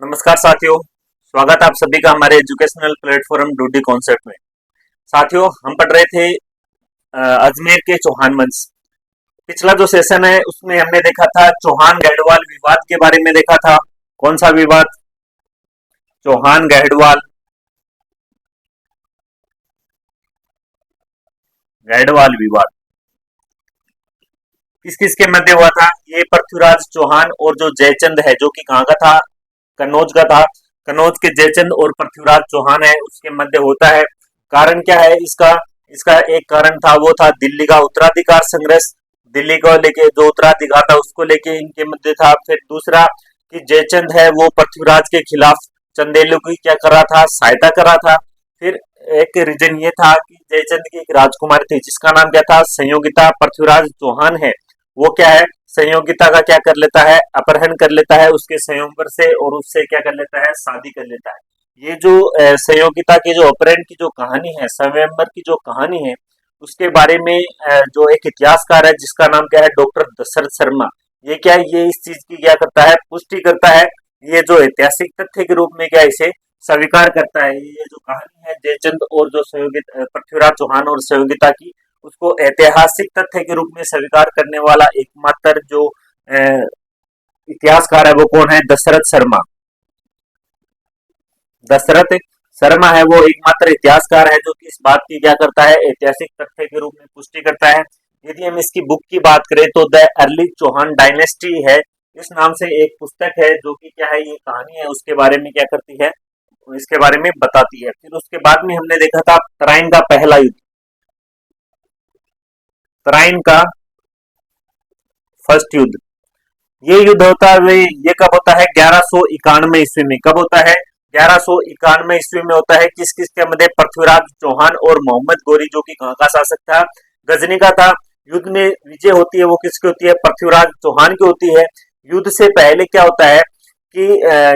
नमस्कार साथियों, स्वागत है आप सभी का हमारे एजुकेशनल प्लेटफॉर्म डूडी कॉन्सेप्ट में। साथियों, हम पढ़ रहे थे अजमेर के चौहान वंश। पिछला जो सेशन है उसमें हमने देखा था चौहान गढ़वाल विवाद के बारे में देखा था। कौन सा विवाद? चौहान गढ़वाल गढ़वाल विवाद किस किस के मध्य हुआ था? ये पृथ्वीराज चौहान और जो जयचंद है, जो कि कहाँ का था? कन्नौज का था। कन्नौज के जयचंद और पृथ्वीराज चौहान है उसके मध्य होता है। कारण क्या है इसका? इसका एक कारण था, वो था दिल्ली का उत्तराधिकार संघर्ष। दिल्ली को लेके जो उत्तराधिकार था उसको लेके इनके मध्य था। फिर दूसरा कि जयचंद है वो पृथ्वीराज के खिलाफ चंदेलों की क्या कर रहा था? सहायता कर रहा था। फिर एक रीजन ये था कि जयचंद की एक राजकुमारी थी जिसका नाम क्या था? संयोगिता। पृथ्वीराज चौहान है वो क्या है? संयोगिता का क्या कर लेता है? अपहरण कर लेता है उसके स्वयंवर से और उससे क्या कर लेता है? शादी कर लेता है। ये जो संयोगिता की जो अपहरण की जो कहानी है, स्वयंवर की जो कहानी है, उसके बारे में जो एक इतिहासकार है जिसका नाम क्या है? डॉक्टर दशरथ शर्मा। ये क्या है? ये इस चीज की क्या करता है? पुष्टि करता है। ये जो ऐतिहासिक तथ्य के रूप में क्या इसे स्वीकार करता है। ये जो कहानी है जयचंद और जो संयोगिता पृथ्वीराज चौहान और संयोगिता की, उसको ऐतिहासिक तथ्य के रूप में स्वीकार करने वाला एकमात्र जो इतिहासकार है वो कौन है? दशरथ शर्मा। दशरथ शर्मा है वो एकमात्र इतिहासकार है जो कि इस बात की क्या करता है? ऐतिहासिक तथ्य के रूप में पुष्टि करता है। यदि हम इसकी बुक की बात करें तो द अर्ली चौहान डायनेस्टी है, इस नाम से एक पुस्तक है जो कि क्या है? ये कहानी है उसके बारे में क्या करती है? इसके बारे में बताती है। फिर उसके बाद में हमने देखा था तराइन का पहला युद्ध। तराइन का फर्स्ट युद्ध, ये युद्ध होता है, ये कब होता है? 1191 ईस्वी में। कब होता है? 1191 ईस्वी में होता है। किस किस के मध्य? पृथ्वीराज चौहान और मोहम्मद गोरी, जो कि कहाँ का शासक था? गजनी का था। युद्ध में विजय होती है वो किसकी होती है? पृथ्वीराज चौहान की होती है। युद्ध से पहले क्या होता है कि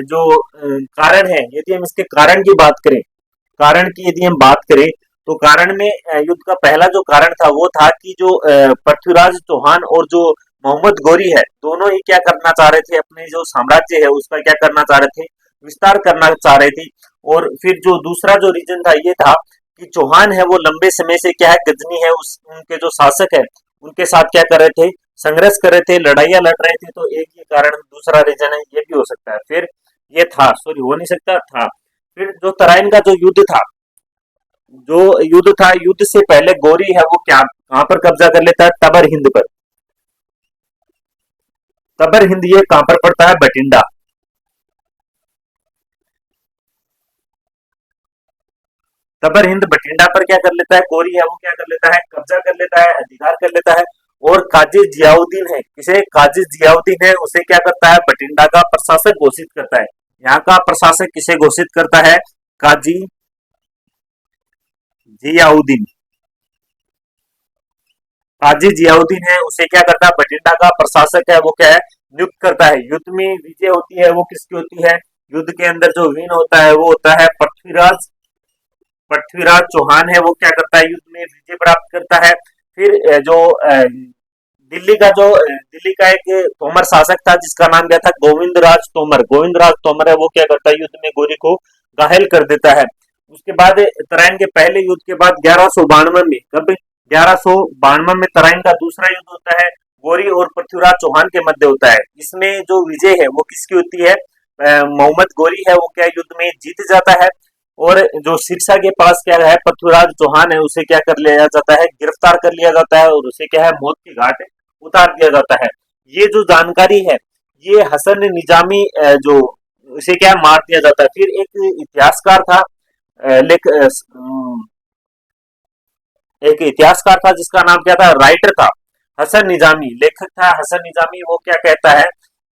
जो कारण है, यदि हम इसके कारण की बात करें, कारण की यदि हम बात करें तो कारण में युद्ध का पहला जो कारण था वो था कि जो पृथ्वीराज चौहान और जो मोहम्मद गोरी है, दोनों ही क्या करना चाह रहे थे? अपने जो साम्राज्य है उसका क्या करना चाह रहे थे? विस्तार करना चाह रहे थे। और फिर जो दूसरा जो रीजन था ये था कि चौहान है वो लंबे समय से क्या है? गजनी है उस उनके जो शासक है उनके साथ क्या कर रहे थे? संघर्ष कर रहे थे, लड़ाइयां लड़ रहे थे। तो एक ये कारण, दूसरा रीजन है, ये भी हो सकता है। फिर ये था, सॉरी हो नहीं सकता था। फिर जो तराइन का जो युद्ध था, जो युद्ध था, युद्ध से पहले गोरी है वो क्या कहां पर कब्जा कर लेता है? तबर हिंद पर। तबर हिंद ये कहां पर पड़ता है? बठिंडा। तबर हिंद बठिंडा पर क्या कर लेता है? गोरी है वो क्या कर लेता है? कब्जा कर लेता है, अधिकार कर लेता है। और काजी जियाउद्दीन है, किसे? काजी जियाउद्दीन है उसे क्या करता है? बठिंडा का प्रशासक घोषित करता है। यहाँ का प्रशासक किसे घोषित करता है? काजी जियाउद्दीन। काजी जियाउद्दीन है उसे क्या करता है? बठिंडा का प्रशासक है वो क्या है? नियुक्त करता है। युद्ध में विजय होती है वो किसकी होती है? युद्ध के अंदर जो विन होता है वो होता है पृथ्वीराज। पृथ्वीराज चौहान है वो क्या करता है? युद्ध में विजय प्राप्त करता है। फिर जो दिल्ली का एक तोमर शासक था जिसका नाम क्या था? गोविंद राज तोमर। गोविंद राज तोमर है वो क्या करता है? युद्ध में गोरी को घायल कर देता है। उसके बाद तराइन के पहले युद्ध के बाद 1192 में, कब? 1192 में तराइन का दूसरा युद्ध होता है, गोरी और पृथ्वीराज चौहान के मध्य होता है। इसमें जो विजय है वो किसकी होती है? मोहम्मद गोरी है वो क्या युद्ध में जीत जाता है। और जो सिरसा के पास क्या है? पृथ्वीराज चौहान है उसे क्या कर लिया जाता है? गिरफ्तार कर लिया जाता है और उसे क्या है? मौत के घाट उतार दिया जाता है। ये जो जानकारी है ये हसन निजामी जो उसे क्या मार दिया जाता है। फिर एक इतिहासकार था, लेख एक इतिहासकार था जिसका नाम क्या था? राइटर था हसन निजामी, लेखक था हसन निजामी। वो क्या कहता है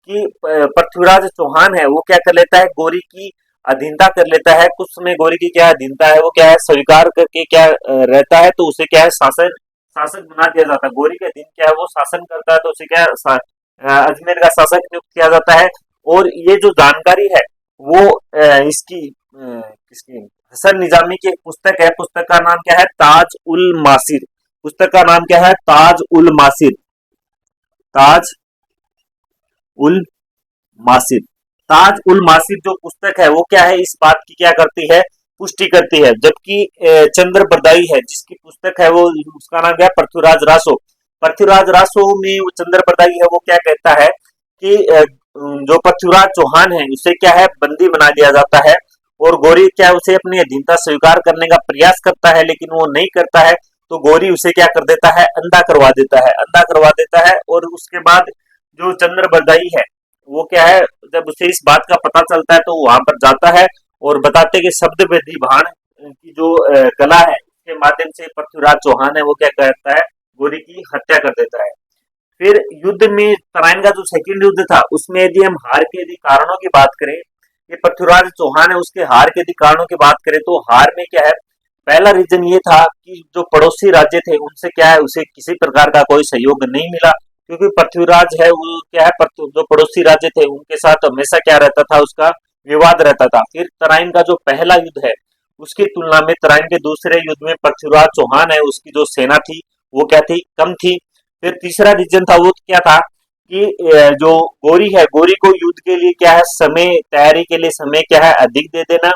कि पृथ्वीराज चौहान है वो क्या कर लेता है? गोरी की अधीनता कर लेता है। कुछ समय गोरी की क्या अधीनता है वो क्या है? स्वीकार करके क्या रहता है, तो उसे क्या है? शासक बना दिया जाता है। गोरी के अधीन क्या है? वो शासन करता है तो उसे क्या है? अजमेर का शासक नियुक्त किया जाता है। और ये जो जानकारी है वो इसकी किसकी? हसन निजामी की एक पुस्तक है। पुस्तक का नाम क्या है? ताज उल मासिर। पुस्तक का नाम क्या है? ताज उल मासिर। ताज उल मासिर। ताज उल मासिर जो पुस्तक है वो क्या है, इस बात की क्या करती है, पुष्टि करती है। जबकि चंद्र बरदाई है जिसकी पुस्तक है वो, उसका नाम क्या है, पृथ्वीराज रासो। पृथ्वीराज रासो में वो चंद्र बरदाई है वो क्या कहता है कि जो पृथ्वीराज चौहान है उसे क्या है, बंदी बना दिया जाता है, और गौरी क्या है, उसे अपनी अधीनता स्वीकार करने का प्रयास करता है लेकिन वो नहीं करता है। तो गौरी उसे क्या कर देता है, अंधा करवा देता है, अंधा करवा देता है। और उसके बाद जो चंद्र बरदाई है वो क्या है, जब उसे इस बात का पता चलता है तो वहां पर जाता है और बताते कि शब्द वेदी भाण की जो कला है उसके माध्यम से पृथ्वीराज चौहान है वो क्या करता है, गौरी की हत्या कर देता है। फिर युद्ध में तराइन का जो सेकंड युद्ध था उसमें यदि हम हार के यदि कारणों की बात करें, ये पृथ्वीराज चौहान है उसके हार के यदि कारणों की बात करें तो हार में क्या है, पहला रीजन ये था कि जो पड़ोसी राज्य थे उनसे क्या है, उसे किसी प्रकार का कोई सहयोग नहीं मिला, क्योंकि पृथ्वीराज है वो क्या है, जो पड़ोसी राज्य थे उनके साथ हमेशा क्या रहता था, उसका विवाद रहता था। फिर तराइन का जो पहला युद्ध है उसकी तुलना में तराइन के दूसरे युद्ध में पृथ्वीराज चौहान है उसकी जो सेना थी वो क्या थी, कम थी। फिर तीसरा रीजन था वो क्या था कि जो गोरी है, गोरी को युद्ध के लिए क्या है, समय तैयारी के लिए समय क्या है, अधिक दे देना।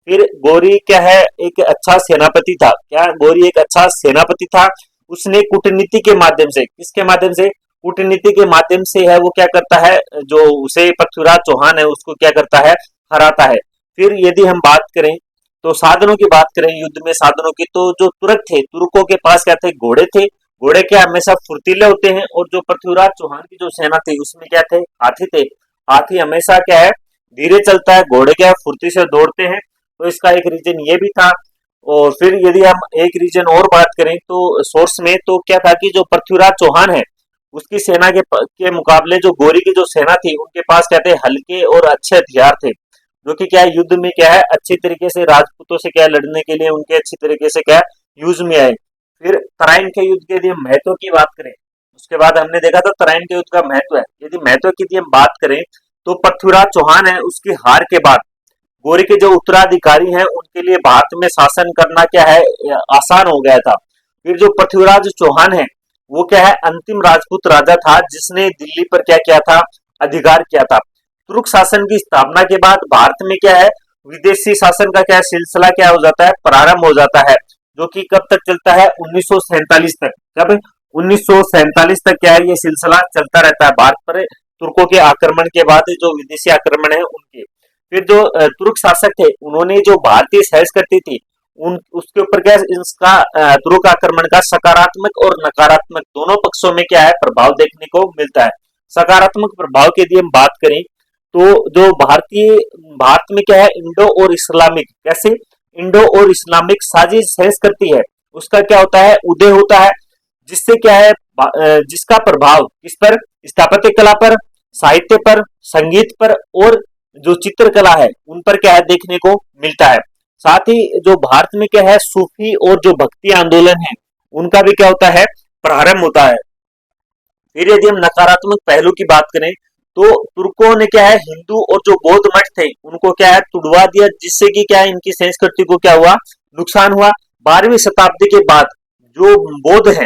फिर गोरी क्या है, एक अच्छा सेनापति था, क्या गोरी एक अच्छा सेनापति था। उसने कूटनीति के माध्यम से, किसके माध्यम से, कूटनीति के माध्यम से है वो क्या करता है, जो उसे पृथ्वीराज चौहान है उसको क्या करता है, हराता है। फिर यदि हम बात करें तो साधनों की बात करें, युद्ध में साधनों की, तो जो तुर्क थे, तुर्कों के पास क्या थे, घोड़े थे। घोड़े क्या हमेशा फुर्तीले होते हैं, और जो पृथ्वीराज चौहान की जो सेना थी उसमें क्या थे, हाथी थे। हाथी हमेशा क्या है, धीरे चलता है, घोड़े क्या है, फुर्ती से दौड़ते हैं। तो इसका एक रीजन ये भी था। और फिर यदि हम एक रीजन और बात करें तो सोर्स में, तो क्या था कि जो पृथ्वीराज चौहान है उसकी सेना के मुकाबले जो गोरी की जो सेना थी उनके पास क्या थे, हल्के और अच्छे हथियार थे, जो कि क्या है, युद्ध में क्या है, अच्छी तरीके से राजपूतों से क्या है, लड़ने के लिए उनके अच्छी तरीके से क्या है, यूज में आए। फिर तराइन के युद्ध के यदि हम महत्व की बात करें, उसके बाद हमने देखा था तराइन के युद्ध का महत्व है। यदि महत्व की यदि हम बात करें तो पृथ्वीराज चौहान है उसकी हार के बाद गौरी के जो उत्तराधिकारी हैं उनके लिए भारत में शासन करना क्या है, आसान हो गया था। फिर जो पृथ्वीराज चौहान है वो क्या है, अंतिम राजपूत राजा था जिसने दिल्ली पर क्या किया था, अधिकार किया था। तुर्क शासन की स्थापना के बाद भारत में क्या है, विदेशी शासन का क्या सिलसिला क्या हो जाता है, प्रारंभ हो जाता है, जो कि कब तक चलता है, 1947 तक। कब, 1947 तक क्या है, ये सिलसिला चलता रहता है भारत पर तुर्कों के आक्रमण के बाद, जो विदेशी आक्रमण है उनके। फिर जो तुर्क शासक थे उन्होंने जो भारतीय संस्कृति थी उन उसके ऊपर क्या, इसका तुर्क आक्रमण का सकारात्मक और नकारात्मक दोनों पक्षों में क्या है, प्रभाव देखने को मिलता है। सकारात्मक प्रभाव की यदि हम बात करें तो जो भारत में क्या है, इंडो और इस्लामिक, कैसे, इंडो और इस्लामिक साजिश संस्कृति है उसका क्या होता है, उदय होता है, जिससे क्या है, जिसका प्रभाव किस पर, स्थापत्य कला पर, साहित्य पर, संगीत पर, और जो चित्रकला है उन पर क्या है, देखने को मिलता है। साथ ही जो भारत में क्या है, सूफी और जो भक्ति आंदोलन है उनका भी क्या होता है, प्रारंभ होता है। फिर यदि हम नकारात्मक पहलू की बात करें तो तुर्कों ने क्या है, हिंदू और जो बौद्ध मठ थे उनको क्या है, तुड़वा दिया, जिससे कि क्या है, इनकी संस्कृति को क्या हुआ, नुकसान हुआ। 12वीं शताब्दी के बाद जो बौद्ध है,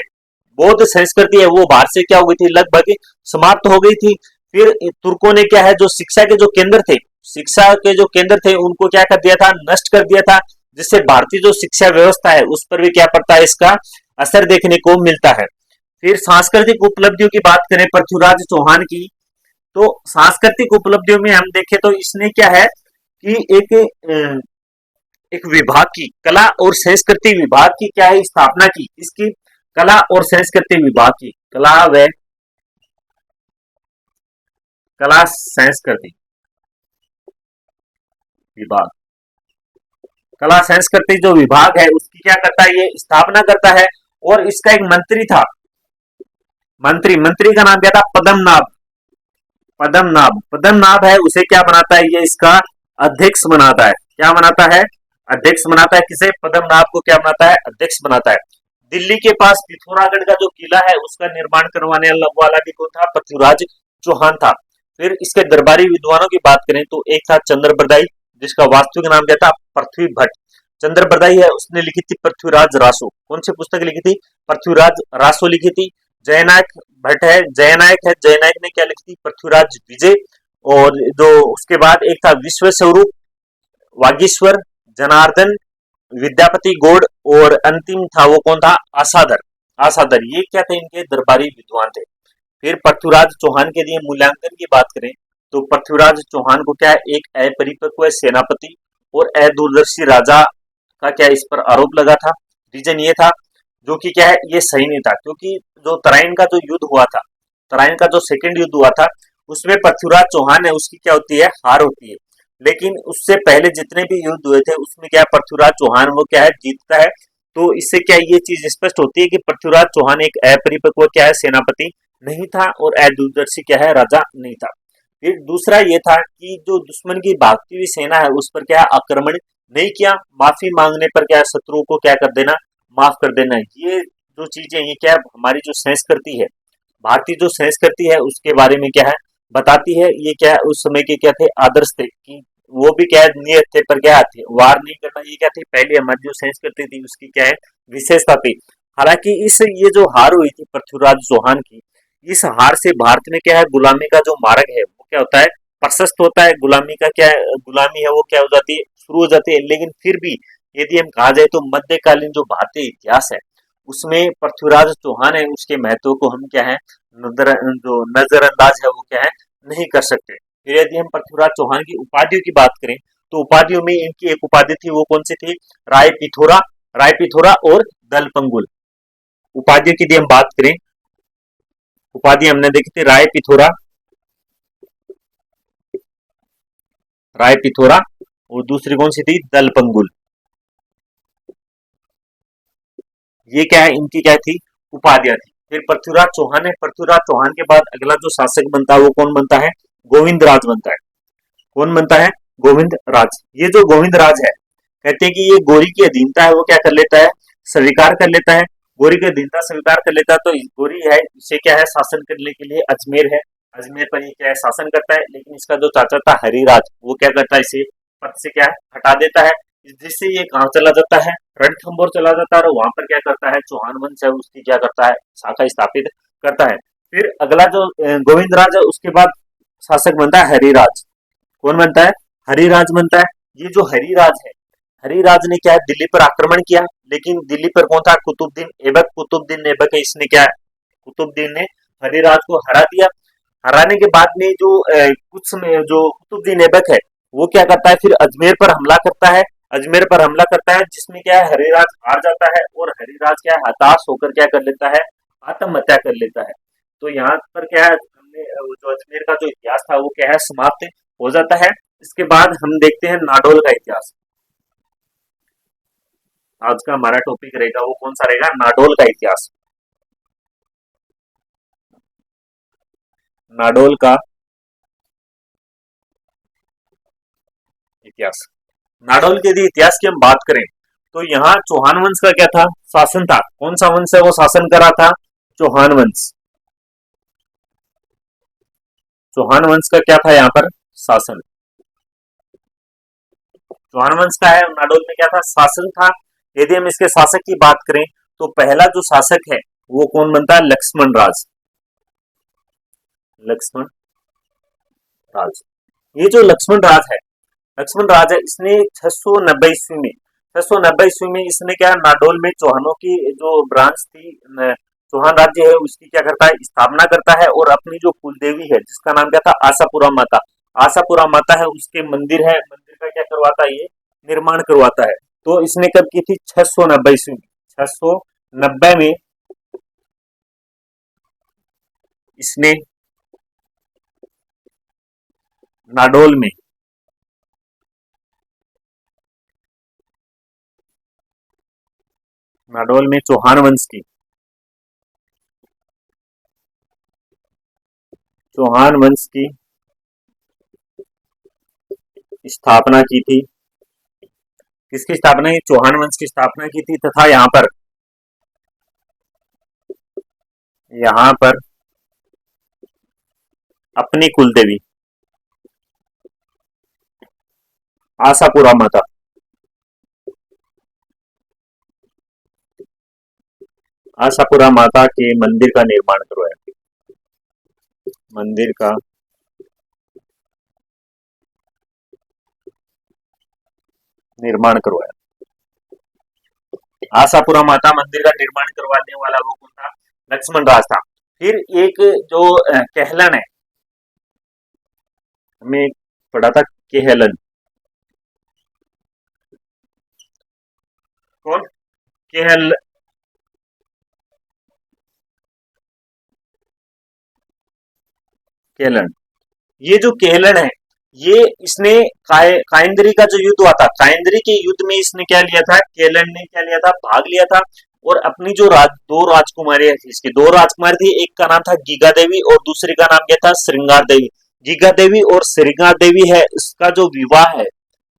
बौद्ध संस्कृति है वो भारत से क्या हो गई थी, लगभग समाप्त हो गई थी। फिर तुर्कों ने क्या है, जो शिक्षा के जो केंद्र थे, शिक्षा के जो केंद्र थे उनको क्या कर दिया था, नष्ट कर दिया था, जिससे भारतीय जो शिक्षा व्यवस्था है उस पर भी क्या पड़ता है, इसका असर देखने को मिलता है। फिर सांस्कृतिक उपलब्धियों की बात करें पृथ्वीराज चौहान की, तो सांस्कृतिक उपलब्धियों में हम देखें तो इसने क्या है कि एक विभाग की, कला और संस्कृति विभाग की क्या है, स्थापना की, इसकी कला और संस्कृति विभाग की, कला संस्कृति विभाग, कला संस्कृति जो विभाग है उसकी क्या करता है, ये स्थापना करता है। और इसका एक मंत्री था, मंत्री का नाम क्या था, पद्मनाभ। पद्मनाभ है उसे क्या बनाता है, ये इसका अध्यक्ष बनाता है। क्या बनाता है, अध्यक्ष बनाता है। किसे, पद्मनाभ को क्या बनाता है, अध्यक्ष बनाता है। दिल्ली के पास पिथौरागढ़ का जो किला है उसका निर्माण करवाने वाला भी कौन था, पृथ्वीराज चौहान था। फिर इसके दरबारी विद्वानों की बात करें तो एक था चंद्रबरदाई, जिसका वास्तविक नाम क्या था, पृथ्वी भट्ट। चंद्रबरदाई है उसने लिखी थी पृथ्वीराज रासो। कौन सी पुस्तक लिखी थी, पृथ्वीराज रासो लिखी थी। जयनायक भट्ट है, जयनायक ने क्या लिखी थी, पृथ्वीराज विजय। और जो उसके बाद एक था विश्व स्वरूप, वागीश्वर, जनार्दन, विद्यापति गौड़, और अंतिम था वो कौन था, आसाधर। आसाधर ये क्या थे, इनके दरबारी विद्वान थे। फिर पृथ्वीराज चौहान के लिए मूल्यांकन की बात करें तो पृथ्वीराज चौहान को क्या है, एक अपरिपक्व सेनापति और अदूरदर्शी राजा का क्या इस पर आरोप लगा था। रीजन ये था जो कि क्या है, ये सही नहीं था, क्योंकि जो तराइन का जो युद्ध हुआ था, तराइन का जो सेकंड युद्ध हुआ था, उसमें पृथ्वीराज चौहान है उसकी क्या होती है, हार होती है। लेकिन उससे पहले जितने भी युद्ध हुए थे उसमें क्या है, पृथ्वीराज चौहान वो क्या है, जीतता है। तो इससे क्या ये चीज स्पष्ट होती है कि पृथ्वीराज चौहान एक अपरिपक्व क्या है, सेनापति नहीं था और अदूरदर्शी क्या है, राजा नहीं था। फिर दूसरा ये था कि जो दुश्मन की भागती हुई सेना है उस पर क्या है, आक्रमण नहीं किया, माफी मांगने पर क्या है, शत्रुओं को क्या कर देना, माफ कर देना। ये जो चीजें ये क्या है, हमारी जो संस्कृति है, भारतीय जो संस्कृति है उसके बारे में क्या है, बताती है। ये क्या है, उस समय के क्या थे, आदर्श थे कि वो भी क्या है, नियत थे पर क्या थे, वार नहीं करना। ये क्या थी, पहले हमारी जो संस्कृति थी उसकी क्या है, विशेषता थी। हालांकि इस ये जो हार हुई थी पृथ्वीराज चौहान की, इस हार से भारत में क्या है, गुलामी का जो मार्ग है वो क्या होता है, प्रशस्त होता है। गुलामी का क्या है, गुलामी है वो क्या हो जाती है, शुरू हो जाती है। लेकिन फिर भी यदि हम कहा जाए तो मध्यकालीन जो भारतीय इतिहास है उसमें पृथ्वीराज चौहान है उसके महत्व को हम क्या है, जो नजरअंदाज है वो क्या है, नहीं कर सकते। फिर यदि हम पृथ्वीराज चौहान की उपाधियों की बात करें तो उपाधियों में इनकी एक उपाधि थी, वो कौन सी थी, राय पिथोरा, राय पिथोरा और दलपंगुल। उपाधियों की यदि हम बात करें, उपाधि हमने देखी थी राय पिथोरा, राय पिथोरा, और दूसरी कौन सी थी, दलपंगुल। ये क्या है, इनकी क्या थी, उपाधियां थी। फिर पृथ्वीराज चौहान है, पृथ्वीराज चौहान के बाद अगला जो शासक बनता है वो कौन बनता है, गोविंद राज बनता है। कौन बनता है, गोविंद राज। ये जो गोविंद राज है, कहते हैं कि ये गोरी की अधीनता है वो क्या कर लेता है, स्वीकार कर लेता है। गोरी की अधीनता स्वीकार कर लेता है, तो गोरी है इसे क्या है, शासन करने के लिए अजमेर है, अजमेर पर ये क्या है, शासन करता है। लेकिन इसका जो चाचा था हरिराज वो क्या करता है, इसे पद से क्या है, हटा देता है। जिससे ये कहाँ चला जाता है, रणथंभौर चला जाता है, और वहां पर क्या करता है, चौहान वंश है उसकी क्या करता है, शाखा स्थापित करता है। फिर अगला जो गोविंद राज है उसके बाद शासक बनता है हरिराज। कौन बनता है, हरिराज बनता है। ये जो हरिराज है, हरिराज ने क्या है, दिल्ली पर आक्रमण किया। लेकिन दिल्ली पर कौन था, कुतुबुद्दीन ऐबक। कुतुबुद्दीन ऐबक है, इसने क्या है, कुतुबुद्दीन ने हरिराज को हरा दिया। हराने के बाद में जो कुछ समय जो कुतुबुद्दीन ऐबक है वो क्या करता है, फिर अजमेर पर हमला करता है। अजमेर पर हमला करता है जिसमें क्या है, हरिराज हार जाता है और हरिराज क्या है, हताश होकर क्या कर लेता है, आत्महत्या कर लेता है। तो यहाँ पर क्या है, हमने जो अजमेर का जो इतिहास था वो क्या है, समाप्त हो जाता है। इसके बाद हम देखते हैं नाडोल का इतिहास। आज का हमारा टॉपिक रहेगा वो कौन सा रहेगा, नाडोल का इतिहास। नाडोल का इतिहास। नाडोल के यदि इतिहास की हम बात करें तो यहाँ चौहान वंश का क्या था, शासन था। कौन सा वंश है वो शासन करा था, चौहान वंश। चौहान वंश का क्या था यहाँ पर, शासन। चौहान वंश का है, नाडोल में क्या था, शासन था। यदि हम इसके शासक की बात करें तो पहला जो शासक है वो कौन बनता है, लक्ष्मण राज। लक्ष्मण राज। ये जो लक्ष्मण राज है, लक्ष्मण राज है, इसने 690 ईस्वी में, 690 ईस्वी में इसने क्या, नाडोल में चौहानों की जो ब्रांच थी, चौहान राज्य है उसकी क्या करता है, स्थापना करता है। और अपनी जो कुलदेवी है जिसका नाम क्या था, आशापुरा माता, आशापुरा माता है उसके मंदिर है, मंदिर का क्या करवाता है, ये निर्माण करवाता है। तो इसने कब की थी, 690 ईस्वी में, 690 में इसने नाडोल में, नाडोल में चौहान वंश की, चौहान वंश की स्थापना की थी। किसकी स्थापना की, चौहान वंश की स्थापना की थी। तथा यहाँ पर अपनी कुलदेवी आशापुरा माता, आशापुरा माता के मंदिर का निर्माण करवाया, मंदिर का निर्माण करवाया। आशापुरा माता मंदिर का निर्माण करवाने वाला वो कौन था? लक्ष्मण राज था। फिर एक जो केहलन है, हमें पढ़ा था केहलन, कौन? केहल केहलन, ये जो केहलन है, ये इसने काइंद्री का जो युद्ध हुआ था, काइंद्री के युद्ध में इसने क्या लिया था, केहलन ने क्या लिया था, भाग लिया था। और अपनी जो दो राजकुमारी थी, इसकी दो राजकुमारी थी, एक का नाम था गीगा देवी और दूसरी का नाम क्या था, श्रृंगार देवी। गीगा देवी और श्रृंगार देवी है, इसका जो विवाह है,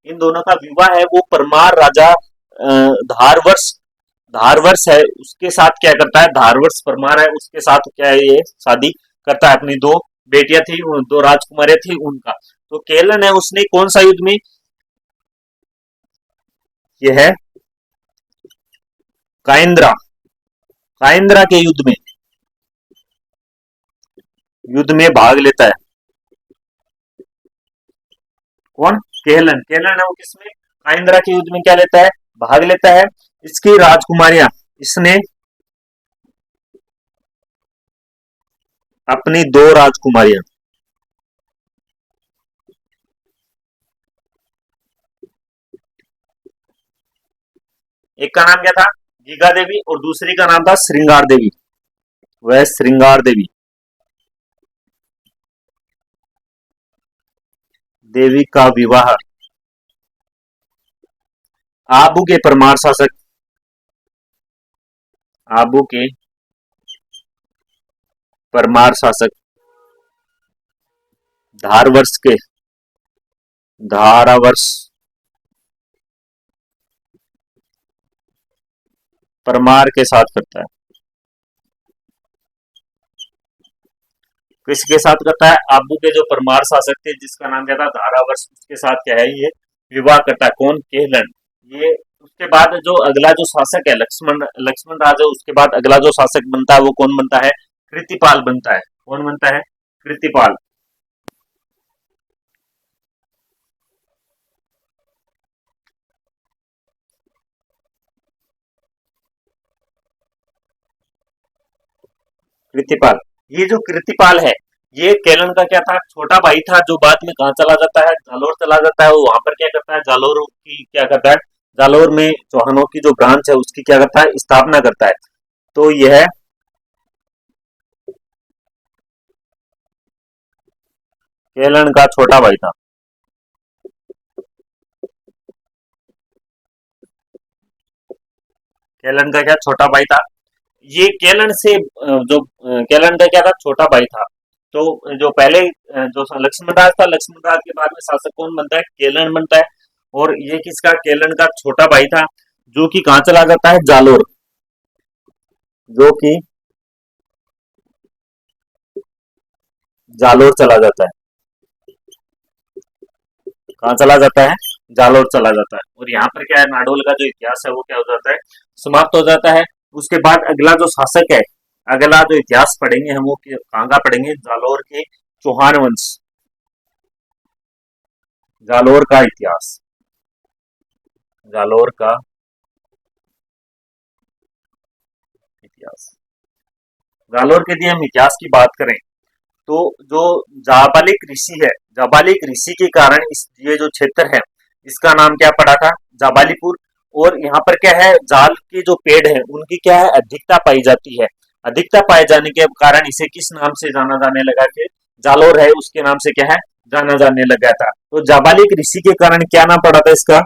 इन दोनों का विवाह है, वो परमार राजा धारवर्ष, धारवर्ष है उसके साथ क्या करता है, धारवर्ष परमार है उसके साथ क्या है, ये शादी करता है। अपनी दो बेटियां थी, दो राजकुमारियां थी उनका। तो केलन है, उसने कौन सा युद्ध में, ये है काइंद्रा, काइंद्रा के युद्ध में भाग लेता है। कौन? केहलन, केहलन है वो किसमें, काइंद्रा के युद्ध में क्या लेता है, भाग लेता है। इसकी राजकुमारियां, इसने अपनी दो राजकुमारियां, एक का नाम क्या था, गीगा देवी, और दूसरी का नाम था श्रृंगार देवी, वह श्रृंगार देवी, देवी का विवाह आबू के परमार शासक, आबू के परमार शासक धारवर्ष के, धारावर्ष परमार के साथ करता है। किसके साथ करता है, आबू के जो परमार शासक थे जिसका नाम क्या था, धारावर्ष, उसके साथ क्या है, ये विवाह करता है। कौन? केहलन। ये उसके बाद जो अगला जो शासक है, लक्ष्मण, लक्ष्मण राजा, उसके बाद अगला जो शासक बनता है वो कौन बनता है, कृतिपाल बनता है। कौन बनता है? कृतिपाल। कृतिपाल, ये जो कृतिपाल है, ये केलन का क्या था, छोटा भाई था, जो बाद में कहाँ चला जाता है, जालोर चला जाता है। वो वहां पर क्या करता है, जालोर की क्या करता है, जालोर में चौहानों की जो ब्रांच है उसकी क्या करता है, स्थापना करता है। तो यह केलन का छोटा भाई था। केलन का क्या छोटा भाई था। ये केलन से केलन का क्या था, छोटा भाई था। तो जो पहले जो लक्ष्मण राज था, लक्ष्मण राज के बाद में शासक कौन बनता है, केलन बनता है। और ये किसका, केलन का छोटा भाई था, जो कि कहाँ चला जाता है, जालोर, जो कि जालोर चला जाता है। कहाँ चला जाता है, जालोर चला जाता है। और यहाँ पर क्या है, नाडोल का जो इतिहास है वो क्या हो जाता है, समाप्त हो जाता है। उसके बाद अगला जो शासक है, अगला जो इतिहास पढ़ेंगे हम वो कहाँ का पढ़ेंगे, जालोर के चौहान वंश, जालोर का इतिहास, जालोर का इतिहास। जालोर के यदि हम इतिहास की बात करें, तो जो जाबालिक ऋषि है, जाबालिक ऋषि के कारण इस ये जो क्षेत्र है इसका नाम क्या पड़ा था, जाबालीपुर। और यहाँ पर क्या है, जाल के जो पेड़ है उनकी क्या है, अधिकता पाई जाती है। अधिकता पाए जाने के कारण इसे किस नाम से जाना जाने लगा, कि जालोर है उसके नाम से क्या है, जाना जाने लगा था। तो जाबालिक ऋषि के कारण क्या नाम पड़ा था इसका,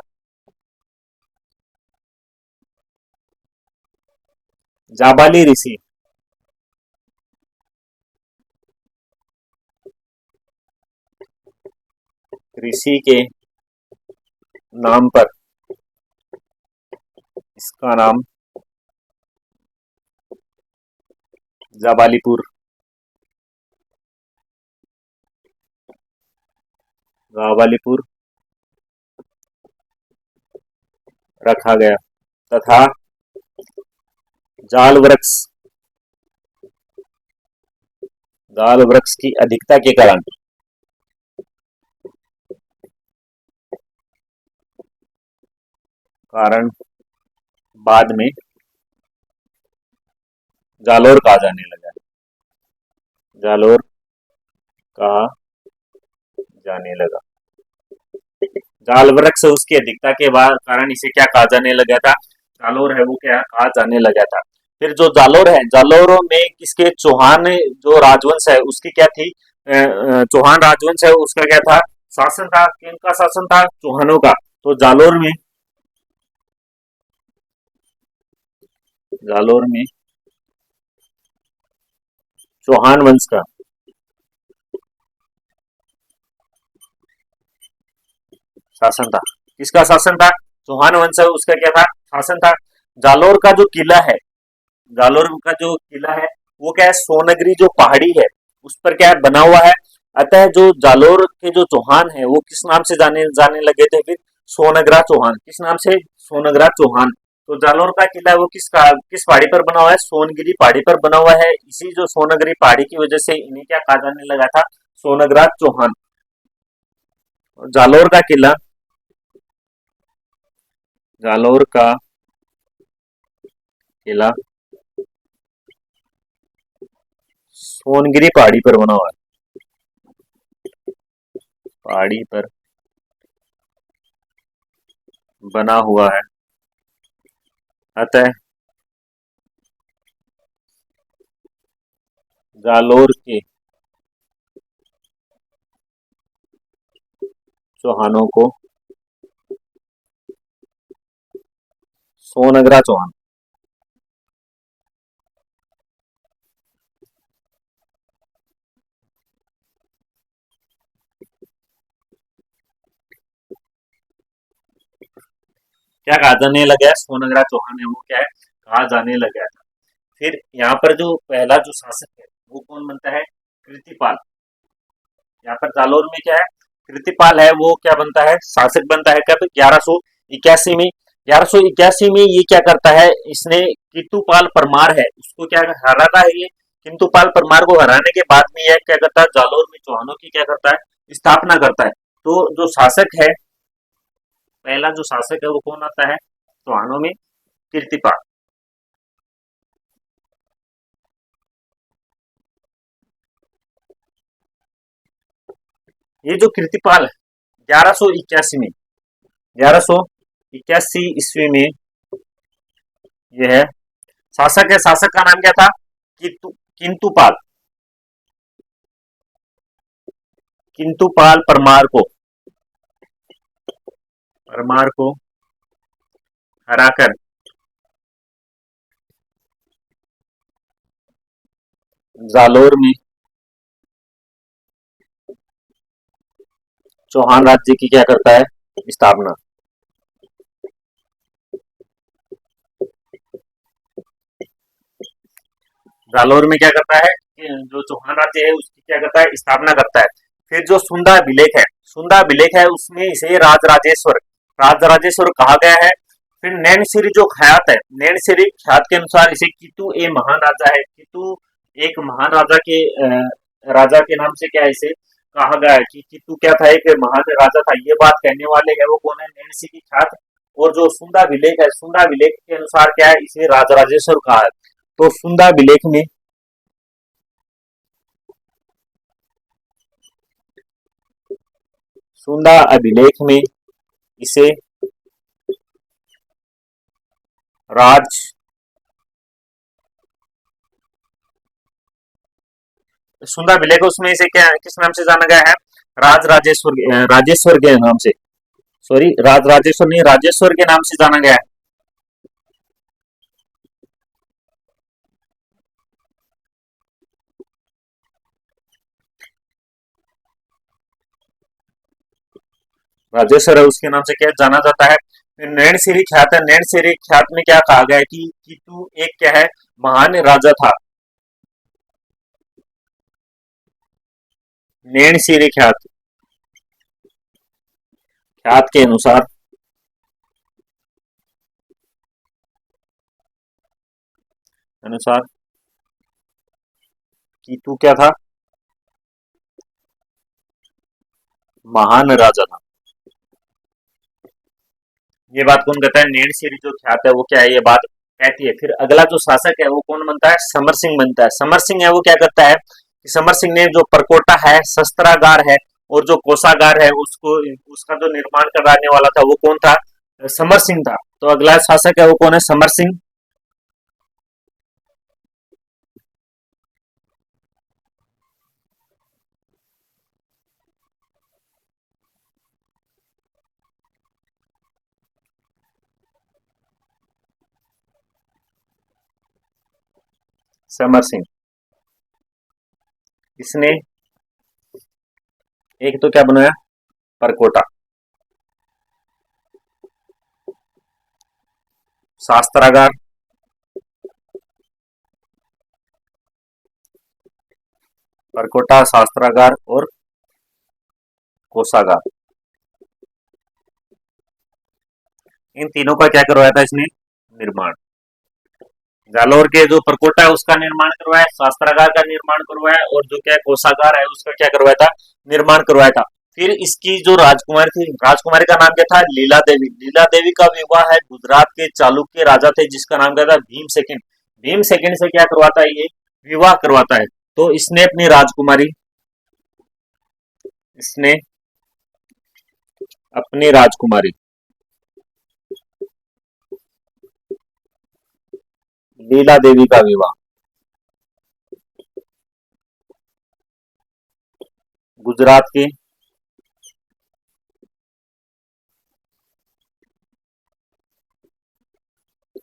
जाबाली ऋषि, ऋषि के नाम पर इसका नाम जाबालीपुर, जाबालीपुर रखा गया। तथा जाल वृक्ष, जाल वृक्ष की अधिकता के कारण कारण बाद में जालोर कहा जाने लगा। जालोर कहा जाने लगा। जाल वृक्ष उसकी अधिकता के बाद कारण इसे क्या कहा जाने लगा था? जालोर है वो क्या कहा जाने लगा था। फिर जो जालोर है, जालोरों में किसके, चौहान जो राजवंश है उसकी क्या थी, चौहान राजवंश है उसका क्या था, शासन था। किनका शासन था? चौहानों का। तो जालोर में चौहान वंश का शासन था। किसका शासन था? चौहान वंश है उसका क्या था, शासन था। जालोर का जो किला है, जालोर का जो किला है वो क्या है, सोनगिरी जो पहाड़ी है उस पर क्या है, बना हुआ है। अतः जो जालोर के जो चौहान है वो किस नाम से जाने जाने लगे थे फिर? सोनगरा चौहान। किस नाम से? सोनगरा चौहान। तो जालोर का किला है वो किस पहाड़ी पर बना हुआ है? सोनगिरी पहाड़ी पर बना हुआ है। इसी जो सोनगिरी पहाड़ी की वजह से इन्हें क्या कहा जाने लगा था? सोनगरा चौहान। जालोर का किला, जालोर का किला सोनगिरी पहाड़ी पर बना हुआ है। पहाड़ी पर बना हुआ है। अतः जालोर के चौहानों को सोनगरा चौहान। क्या कहा जाने लगा है? सोनगरा चौहान है वो क्या है, कहा जाने लगा था। फिर यहाँ पर जो पहला जो शासक है वो कौन बनता है? कृतिपाल। यहाँ पर जालोर में क्या है, कृतिपाल है वो क्या बनता है, शासक बनता है। कब? 1181 में। 1181 में ये क्या करता है, इसने कितुपाल परमार है उसको क्या हराता है ये। किंतुपाल परमार को हराने के बाद में यह क्या करता है, जालोर में चौहानों की क्या करता है, स्थापना करता है। तो जो शासक है, पहला जो शासक है वो कौन आता है चौहानों में? कीर्तिपाल। ये जो कीर्तिपाल है 1181 में, 1181 ईस्वी में ये है शासक है। शासक का नाम क्या था? किंतुपाल। किंतुपाल परमार को हराकर जालोर में चौहान राज्य की क्या करता है, स्थापना। जालोर में क्या करता है, जो चौहान राज्य है उसकी क्या करता है, स्थापना करता है। फिर जो सुंदा अभिलेख है, सुंदा अभिलेख है उसमें इसे राजराजेश्वर कहा गया है। फिर नैनसिरी जो ख्यात है, नैनसिरी ख्यात के अनुसार इसे कीतु ए महान राजा है। कीतु एक महान राजा के राजा के नाम से क्या है इसे कहा गया है कि कीतु क्या था, एक महान राजा था। ये बात कहने वाले है वो कौन है? नैनसिरी ख्यात। और जो सुंदा विलेख है, सुंदा विलेख के अनुसार क्या है, इसे राजराजेश्वर कहा है। तो सुंदा विलेख में, सुंदा अभिलेख में इसे राज सुंदा अभिलेख, उसमें इसे क्या किस नाम से जाना गया है? राजेश्वर के नाम से, सॉरी राज राजेश्वर नहीं, राजेश्वर के नाम से जाना गया है। राजेश्वर है उसके नाम से क्या जाना जाता है। नैन सिरी ख्यात है, नैन सिरी ख्यात में क्या कहा गया है कि तू एक क्या है, महान राजा था। नैन सिरी ख्यात ख्यात के अनुसार कि तू क्या था, महान राजा था। ये बात कौन कहता है? नैणसीरी जो ख्यात है वो क्या है, ये बात कहती है। फिर अगला जो शासक है वो कौन बनता है? समर सिंह बनता है। समर सिंह है वो क्या करता है कि समर सिंह ने जो परकोटा है, शस्त्रागार है और जो कोषागार है उसको उसका जो निर्माण कराने वाला था वो कौन था? समर सिंह था। तो अगला शासक है वो कौन है? समर सिंह। समर सिंह। इसने एक तो क्या बनाया? परकोटा, शास्त्रागार, परकोटा, शास्त्रागार और कोषागार, इन तीनों का क्या करवाया था इसने? निर्माण। जालोर के जो परकोटा है उसका निर्माण करवाया, शास्त्रागार का निर्माण करवाया और जो क्या कोषागार है उसका क्या करवाया था? निर्माण करवाया था। फिर इसकी जो राजकुमारी थी, राजकुमारी का नाम क्या था? लीला देवी। लीला देवी का विवाह है गुजरात के चालुक्य राजा थे जिसका नाम क्या था? भीम सेकंड। भीम सेकंड से क्या करवाता है ये? विवाह करवाता है। तो इसने अपनी राजकुमारी, इसने अपनी राजकुमारी लीला देवी का विवाह गुजरात के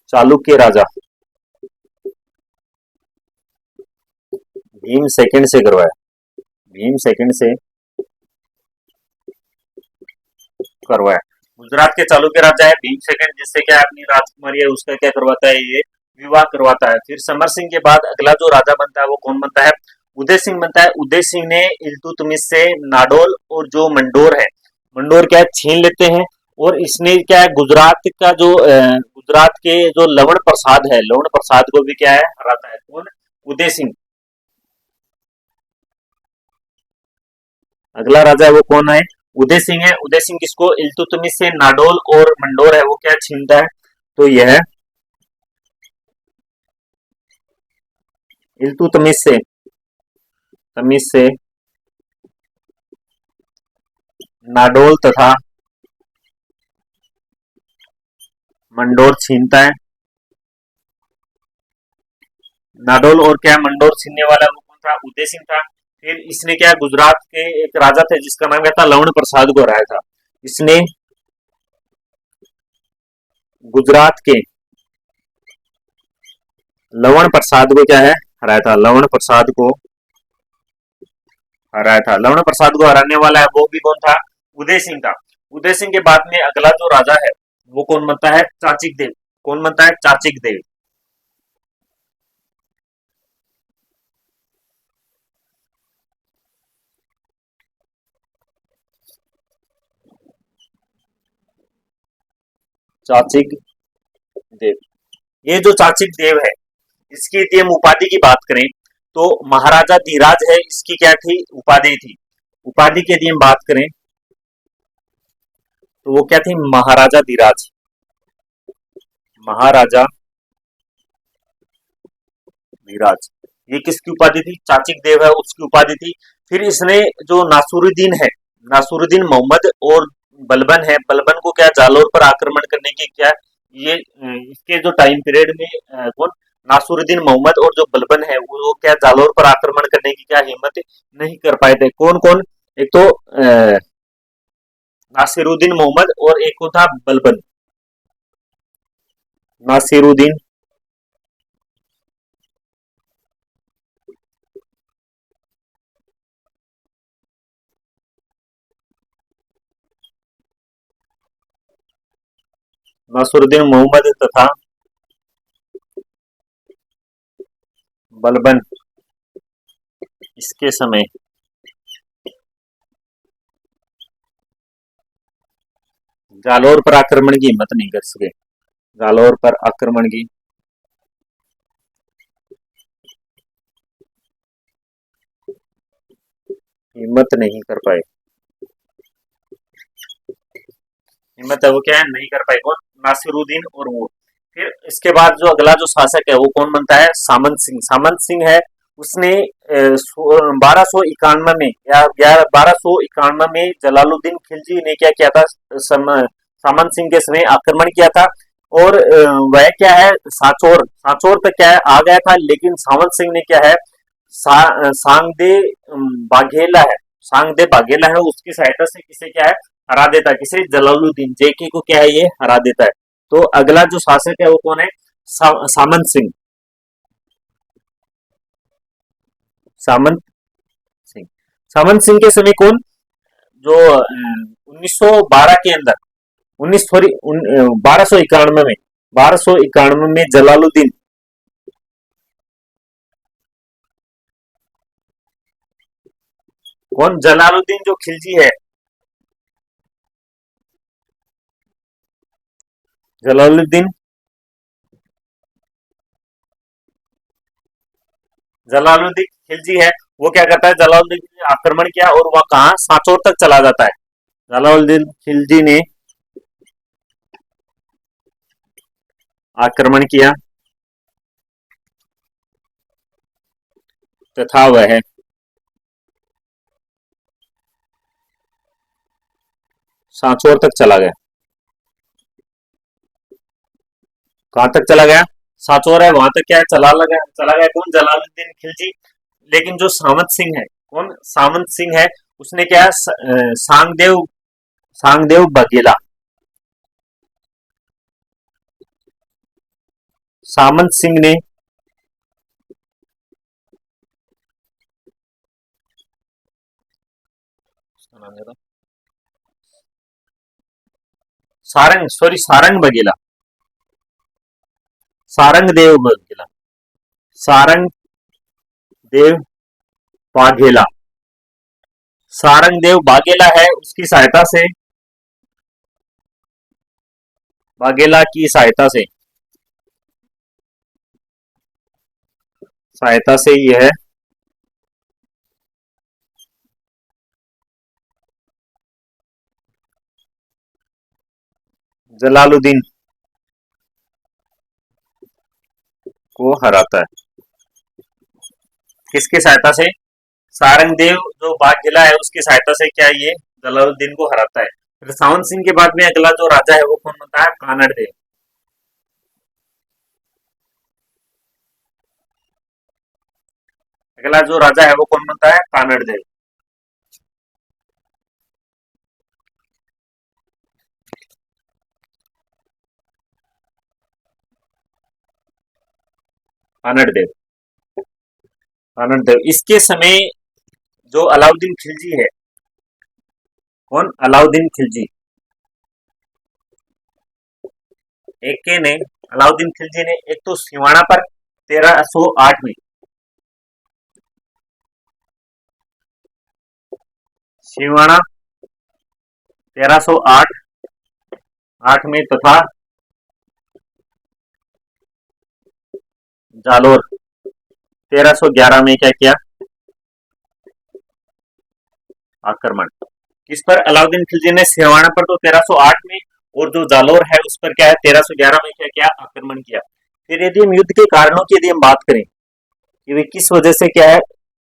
चालुक्य राजा भीम सेकंड से करवाया। भीम सेकंड से करवाया। गुजरात के चालुक्य राजा है भीम सेकंड, जिससे क्या है अपनी राजकुमारी है उसका क्या करवाता है? ये विवाह करवाता है। फिर समर सिंह के बाद अगला जो राजा बनता है वो कौन बनता है? उदय सिंह बनता है। उदय सिंह ने इल्तुतमिश से नाडोल और जो मंडोर है, मंडोर क्या है छीन लेते हैं। और इसने क्या है गुजरात का जो गुजरात के जो लवण प्रसाद है, लवण प्रसाद को भी क्या है हराता है। कौन? उदय सिंह। अगला राजा है वो कौन है? उदय सिंह है। उदय सिंह किसको? इल्तुतमिश से नाडोल और मंडोर है वो क्या छीनता है? तो यह इल्तुतमिश से, तमिश से नाडोल तथा मंडोर छीनता है। नाडोल और क्या मंडोर छीनने वाला वो कौन था? उदय सिंह था। फिर इसने क्या गुजरात के एक राजा थे जिसका नाम क्या था? लवण प्रसाद को हराया था। इसने गुजरात के लवण प्रसाद को क्या है हराया था? लवण प्रसाद को हराया था। लवण प्रसाद को हराने वाला है वो भी कौन था? उदय सिंह था। उदय सिंह के बाद में अगला जो राजा है वो कौन बनता है? चाचिक देव। कौन बनता है? चाचिक देव। चाचिक देव। ये जो चाचिक देव है इसकी यदि हम उपाधि की बात करें तो महाराजा धीराज है इसकी क्या थी? उपाधि थी। उपाधि की यदि हम बात करें तो वो क्या थी? महाराजा धीराज। महाराजा धीराज। ये किसकी उपाधि थी? चाचिक देव है उसकी उपाधि थी। फिर इसने जो नासुरुद्दीन है, नासुरुद्दीन मोहम्मद और बलबन है, बलबन को क्या जालोर पर आक्रमण करने की क्या ये इसके जो टाइम पीरियड में कौन? नासुरुद्दीन मोहम्मद और जो बलबन है वो क्या जालोर पर आक्रमण करने की क्या हिम्मत नहीं कर पाए थे। कौन कौन? एक तो नासिरुद्दीन मोहम्मद और एक को था बलबन। नासिरुद्दीन नासिरुद्दीन मोहम्मद तथा बलबन इसके समय जालौर पर आक्रमण की हिम्मत नहीं कर सके। जालौर पर आक्रमण की हिम्मत नहीं कर पाए। हिम्मत है वो क्या है नहीं कर पाए, कौन, नासिरुद्दीन और वो। फिर इसके बाद जो अगला जो शासक है वो कौन बनता है, सामंत सिंह। सामंत सिंह है, उसने 1291 में या 1291 में जलालुद्दीन खिलजी ने क्या किया था, सामंत सिंह के समय आक्रमण किया था। और वह क्या है, सांचौर सांचौर तक क्या है आ गया था, लेकिन सामंत सिंह ने क्या है, सांगदे बाघेला है, सांगदे बाघेला है, उसकी सहायता से किसे क्या है हरा देता है, किसे, जलालुद्दीन जेके को क्या है ये हरा देता है। तो अगला जो शासक है वो कौन है, सामंत सिंह। सामंत सिंह, सामंत सिंह के समय कौन, जो 1912 के अंदर, 1291 में, 1291 में जलालुद्दीन, कौन, जलालुद्दीन जो खिलजी है, जलालुद्दीन, जलालुद्दीन खिलजी है, वो क्या करता है, जलालुद्दीन ने आक्रमण किया और वह कहा, सांचौर तक चला जाता है। जलालुद्दीन खिलजी ने आक्रमण किया तथा वह सांचौर तक चला गया। कहां तक चला गया, सांचौर है वहां तक क्या है, चला गया कौन, जलालुद्दीन खिलजी। लेकिन जो सामंत सिंह है, कौन, सामंत सिंह है, उसने क्या है, सांगदेव सांगदेव बघेला, सामंत सिंह ने सारंग बघेला, सारंग देव बघेला, सारंग देव बाघेला, सारंग देव बाघेला है, उसकी सहायता से, बाघेला की सहायता से यह जलालुद्दीन को हराता है। किसकी सहायता से, सारंगदेव जो बाघेला है उसकी सहायता से क्या ये जलालुद्दीन को हराता है। फिर सावन सिंह के बाद में अगला जो राजा है वो कौन बनता है, कानड़ देव। अगला जो राजा है वो कौन बनता है, कानड़ देव। कानड़ देव, कानड़ देव, इसके समय जो अलाउद्दीन खिलजी है, कौन, अलाउद्दीन खिलजी, एक के ने, अलाउद्दीन खिलजी ने एक तो सिवाना पर 1308 में, सिवाना 1308 8 में, तथा जालोर 1311 में क्या किया, आक्रमण। किस पर, अलाउद्दीन खिलजी ने सिवाना पर तो 1308 में, और जो जालोर है उस पर क्या है 1311 में क्या किया, आक्रमण किया। फिर यदि हम युद्ध के कारणों की यदि हम बात करें कि वे किस वजह से क्या है,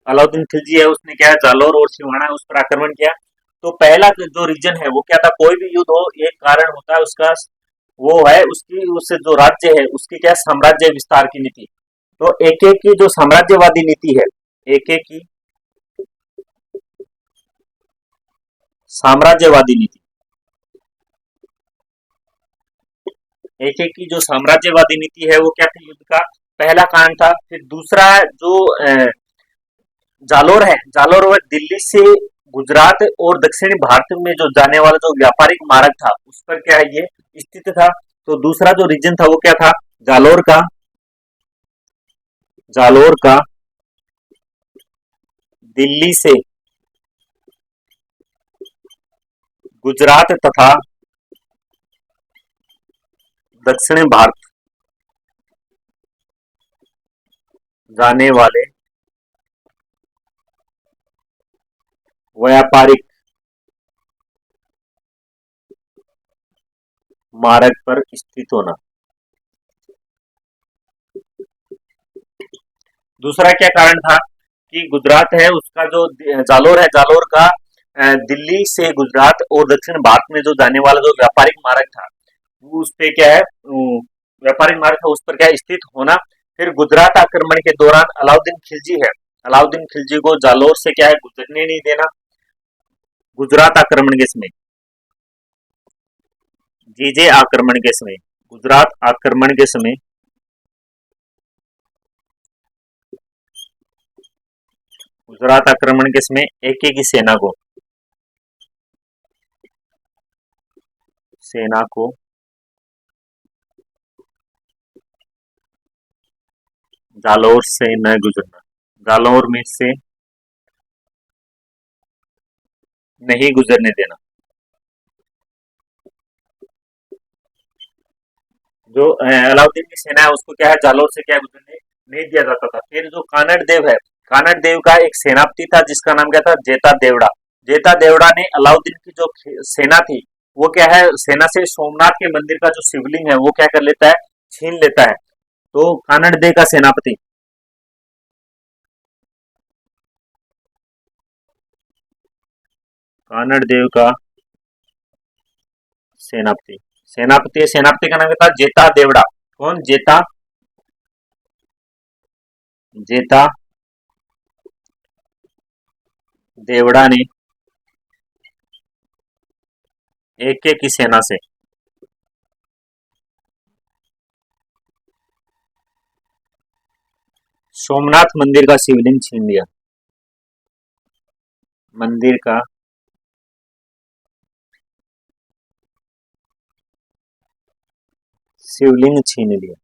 अलाउद्दीन खिलजी है उसने क्या है जालोर और सिवाना है उस पर आक्रमण किया। तो पहला जो रीजन है वो क्या था, कोई भी युद्ध हो एक कारण होता है उसका, वो है उसकी, उस जो राज्य है उसकी क्या, साम्राज्य विस्तार की नीति। तो एक एक की जो साम्राज्यवादी नीति है, एक एक की साम्राज्यवादी नीति, एक एक की जो साम्राज्यवादी नीति है वो क्या थी, युद्ध का पहला कारण था। फिर दूसरा जो जालोर है, जालोर वह दिल्ली से गुजरात और दक्षिणी भारत में जो जाने वाला जो व्यापारिक मार्ग था उस पर क्या है ये स्थित था। तो दूसरा जो रीजन था वो क्या था, जालोर का, जालोर का दिल्ली से गुजरात तथा दक्षिण भारत जाने वाले व्यापारिक मार्ग पर स्थित होना। दूसरा क्या कारण था कि गुजरात है उसका जो जालोर है, जालोर का दिल्ली से गुजरात और दक्षिण भारत में जो जाने वाला जो व्यापारिक मार्ग था, वो उस पे क्या है, व्यापारिक मार्ग था उस पर क्या है, स्थित होना। फिर गुजरात आक्रमण के दौरान अलाउद्दीन खिलजी है, अलाउद्दीन खिलजी को जालोर से क्या है गुजरने नहीं देना, गुजरात आक्रमण के समय, जीजे आक्रमण के समय, गुजरात आक्रमण के समय, गुजरात आक्रमण के समय एके की सेना को जालौर से न गुजरना, जालौर में से नहीं गुजरने देना। जो अलाउद्दीन की सेना है उसको क्या है जालौर से क्या है गुजरने नहीं दिया जाता था। फिर जो कानड़ देव है, कानड़ देव का एक सेनापति था जिसका नाम क्या था, जेता देवड़ा। जेता देवड़ा ने अलाउद्दीन की जो सेना थी वो क्या है सेना से सोमनाथ के मंदिर का जो शिवलिंग है वो क्या कर लेता है, छीन लेता है। तो कानड़ देव का सेनापति, कानड़ देव का सेनापति, सेनापति का नाम क्या था, जेता देवड़ा। कौन, जेता, जेता देवड़ा ने एके की सेना से सोमनाथ मंदिर का शिवलिंग छीन लिया, मंदिर का शिवलिंग छीन लिया।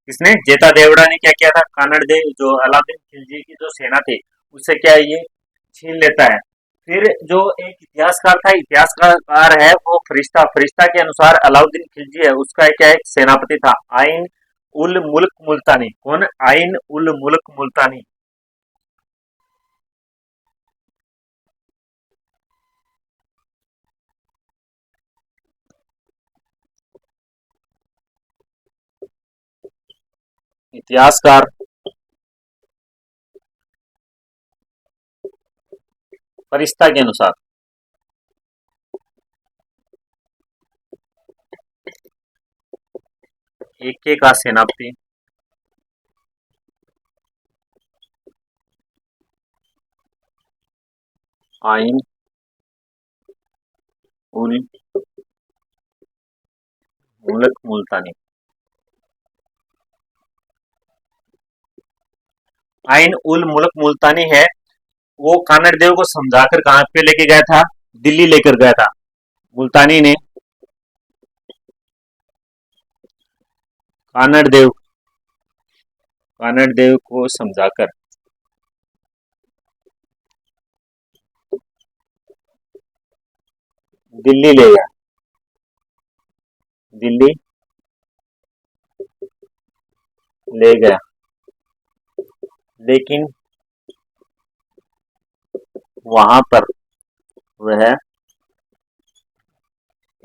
किसने, जेता देवड़ा ने क्या किया था, कानड़ देव जो अलाउद्दीन खिलजी की जो सेना थी उससे क्या है ये छीन लेता है। फिर जो एक इतिहासकार था, इतिहासकार है वो फरिश्ता, फरिश्ता के अनुसार अलाउद्दीन खिलजी है उसका क्या एक सेनापति था, आइन उल मुल्क मुल्तानी। कौन, आइन उल मुल्क मुल्तानी। इतिहासकार फरिश्ता के अनुसार एके का सेनापति आइन उल मुल्क मुल्तानी। आइन उल मुल्क मुल्तानी है वो कानड़ देव को समझाकर कहां पे लेके गया था, दिल्ली लेकर गया था। मुल्तानी ने कानड़ देव, कानड़ देव को समझाकर दिल्ली ले गया, दिल्ली ले गया। लेकिन वहां पर वह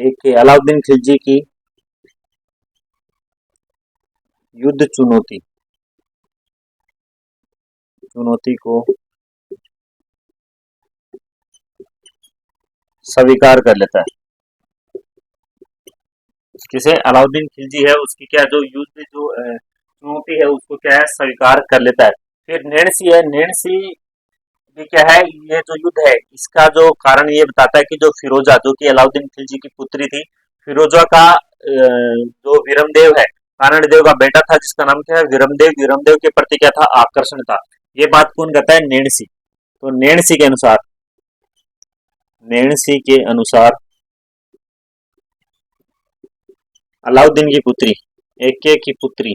एक अलाउद्दीन खिलजी की युद्ध चुनौती, चुनौती को स्वीकार कर लेता है। किसे, अलाउद्दीन खिलजी है उसकी क्या जो युद्ध जो चुनौती है उसको क्या है स्वीकार कर लेता है। फिर नैणसी है, नैणसी भी क्या है, ये जो युद्ध है इसका जो कारण ये बताता है कि जो फिरोजा जो कि अलाउद्दीन खिलजी की पुत्री थी, फिरोजा का जो विरमदेव है कानड़ देव का बेटा था जिसका नाम क्या है विरमदेव, विरमदेव के प्रति क्या था आकर्षण था। ये बात कौन कहता है, नैणसी। तो नैणसी के अनुसार, नैणसी के अनुसार अलाउद्दीन की पुत्री, एके की पुत्री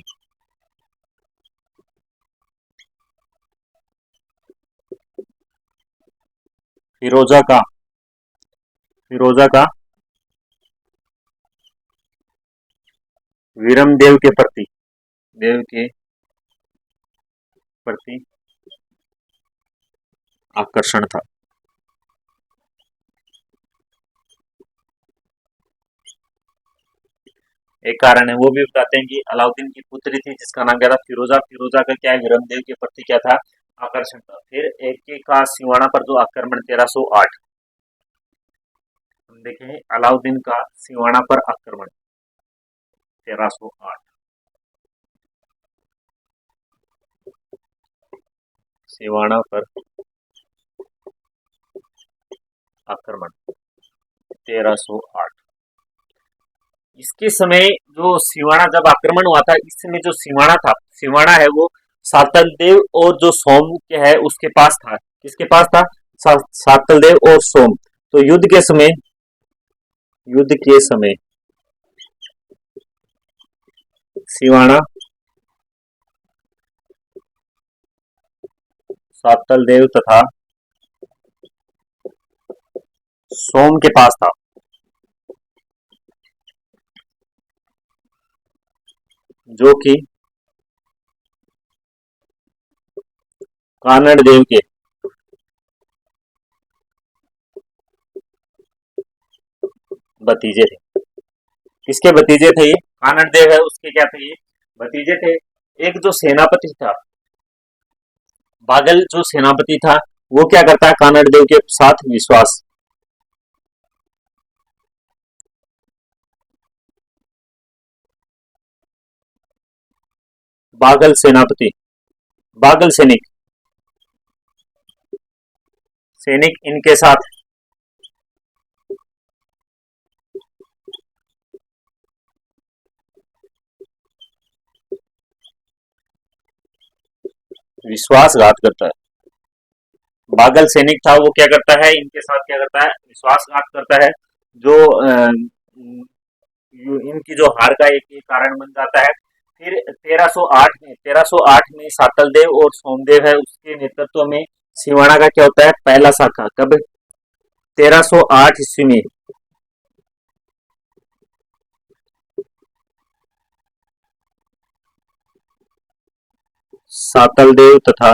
फिरोजा का, फिरोजा का विरमदेव के प्रति, देव के प्रति आकर्षण था। एक कारण है, वो भी बताते हैं कि अलाउद्दीन की पुत्री थी जिसका नाम क्या था, फिरोजा। फिरोजा का क्या है, विरमदेव के प्रति क्या था, आकर्षण था। फिर एक के का सिवाना पर जो आक्रमण 1308, हम देखें अलाउद्दीन का सिवाना पर आक्रमण 1308, सिवाना पर आक्रमण 1308। इसके समय जो सिवाना जब आक्रमण हुआ था, इस समय जो सिवाना था, सिवाना है वो सातल देव और जो सोम के है उसके पास था। किसके पास था, सातल देव और सोम। तो युद्ध के समय सिवाना सातल देव तथा सोम के पास था, जो कि कानड़ देव के भतीजे थे। किसके भतीजे थे ये, कानड़ देव है उसके क्या थे ये, भतीजे थे। एक जो सेनापति था, बागल जो सेनापति था, वो क्या करता है, कानड़ देव के साथ विश्वास, बागल सेनापति, बागल सैनिक, सैनिक इनके साथ विश्वासघात करता है। बागल सैनिक था, वो क्या करता है, इनके साथ क्या करता है, विश्वासघात करता है, जो इनकी जो हार का एक कारण बन जाता है। फिर 1308 में सातल देव और सोमदेव है उसके नेतृत्व में सिवाना का क्या होता है, पहला शाखा। कब, 1308 ईस्वी में सातल देव तथा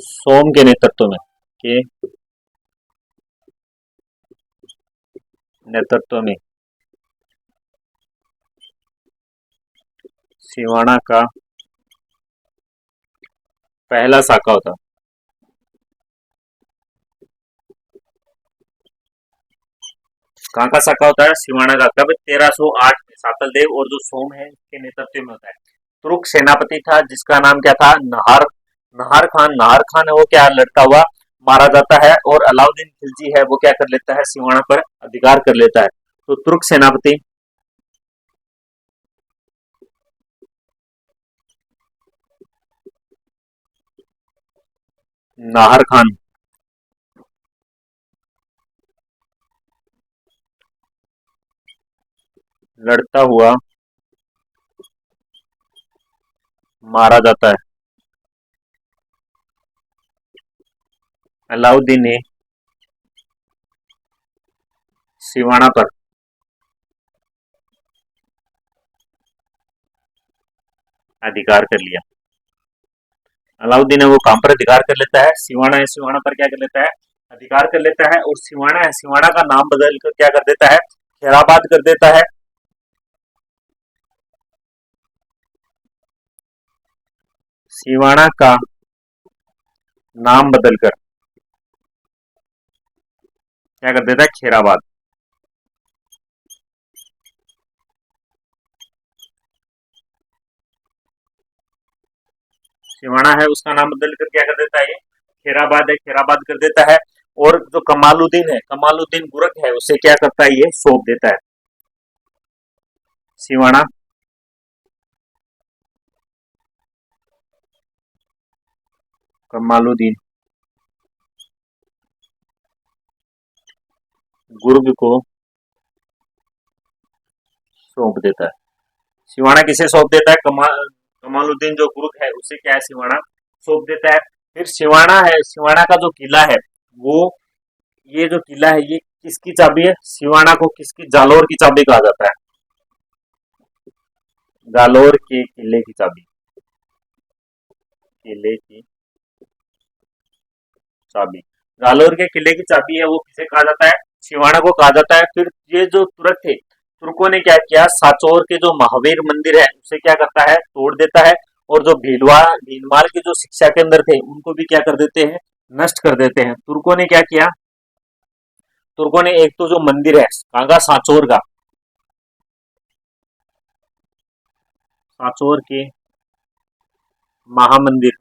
सोम के नेतृत्व में सिवाना का पहला शाखा होता। कहाँ का शाखा होता है, सिवाना का। कब, 1308 में सातल देव और जो सोम है उसके नेतृत्व में होता है। तुर्क सेनापति था जिसका नाम क्या था, नहार, नहार खान। नहार खान है वो क्या लड़ता हुआ मारा जाता है, और अलाउद्दीन खिलजी है वो क्या कर लेता है, सिवाना पर अधिकार कर लेता है। तो तुर्क सेनापति नाहर खान लड़ता हुआ मारा जाता है। अलाउद्दीन ने सिवाना पर अधिकार कर लिया। अलाउद्दीन है वो काम पर अधिकार कर लेता है, सिवाना है सिवाना पर क्या कर लेता है, अधिकार कर लेता है। और सिवाना है सिवाना का नाम बदल कर क्या कर देता है, खैराबाद कर देता है। सिवाना का नाम बदलकर क्या कर देता है, खैराबाद। सिवाना है उसका नाम बदल कर क्या कर देता है, ये खैराबाद है, खैराबाद कर देता है। और जो कमालुद्दीन है, कमालुद्दीन गुरक है, उसे क्या करता है, ये सौंप देता है। सिवाना कमालुद्दीन गुर्ग को सौंप देता है। सिवाना किसे सौंप देता है, कमालुद्दीन जो गुर्ग है उसे क्या है, सिवाना सौंप देता है। फिर सिवाना है, सिवाना का जो किला है वो, ये जो किला है ये किसकी चाबी है, सिवाना को किसकी, जालोर की चाबी कहा जाता है, जालोर के किले की चाबी, किले की चाबी। जालोर के किले की चाबी है वो किसे कहा जाता है, सिवाना को कहा जाता है। फिर ये जो तुर्क थे, तुर्कों ने क्या किया, सांचौर के जो महावीर मंदिर है उसे क्या करता है, तोड़ देता है, और जो भीलवाल के जो शिक्षा केंद्र थे उनको भी क्या कर देते हैं, नष्ट कर देते हैं। तुर्कों ने क्या किया, तुर्कों ने एक तो जो मंदिर है कहाँ का, सांचौर का, सांचौर के महामंदिर,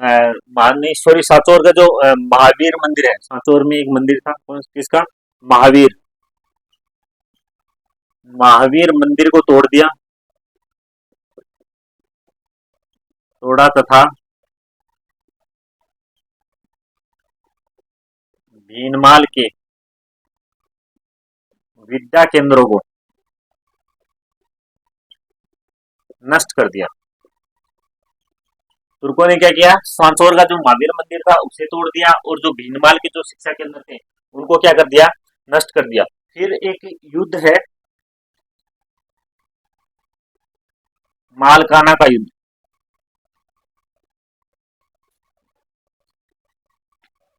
नहीं सॉरी, सांचौर का जो महावीर मंदिर है, सांचौर में एक मंदिर था, कौन किसका, महावीर, महावीर मंदिर को तोड़ दिया, तोड़ा, तथा भीनमाल के विद्या केंद्रों को नष्ट कर दिया। तुर्कों ने क्या किया, सांचौर का जो महावीर मंदिर था उसे तोड़ दिया, और जो भीनमाल के जो शिक्षा केंद्र थे उनको क्या कर दिया, नष्ट कर दिया। फिर एक युद्ध है, मालकाना का युद्ध।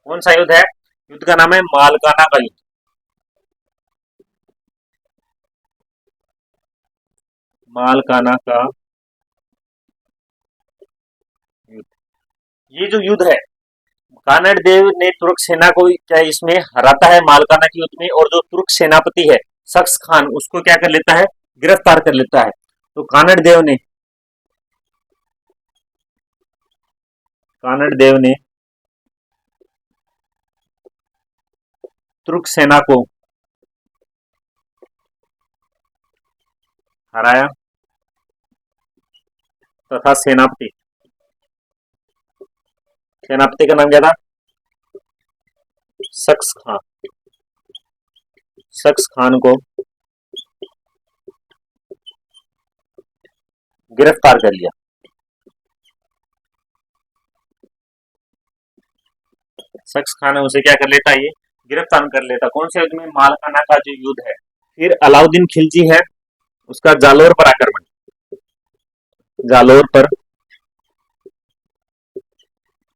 कौन सा युद्ध है, युद्ध का नाम है मालकाना का युद्ध। मालकाना का युद्ध, ये जो युद्ध है, कानड़ देव ने तुर्क सेना को क्या इसमें हराता है मालकाना के युद्ध में, और जो तुर्क सेनापति है शख्स खान उसको क्या कर लेता है, गिरफ्तार कर लेता है। तो कानड़ देव ने तुर्क सेना को हराया, तथा सेनापति सेनापति का नाम क्या था, शख्स खान, शख्स खान को गिरफ्तार कर लिया। शख्स खान उसे क्या कर लेता है, ये गिरफ्तार कर लेता। कौन से युद्ध में, मालकाना का जो युद्ध है। फिर अलाउद्दीन खिलजी है, उसका जालोर पर आक्रमण, जालोर पर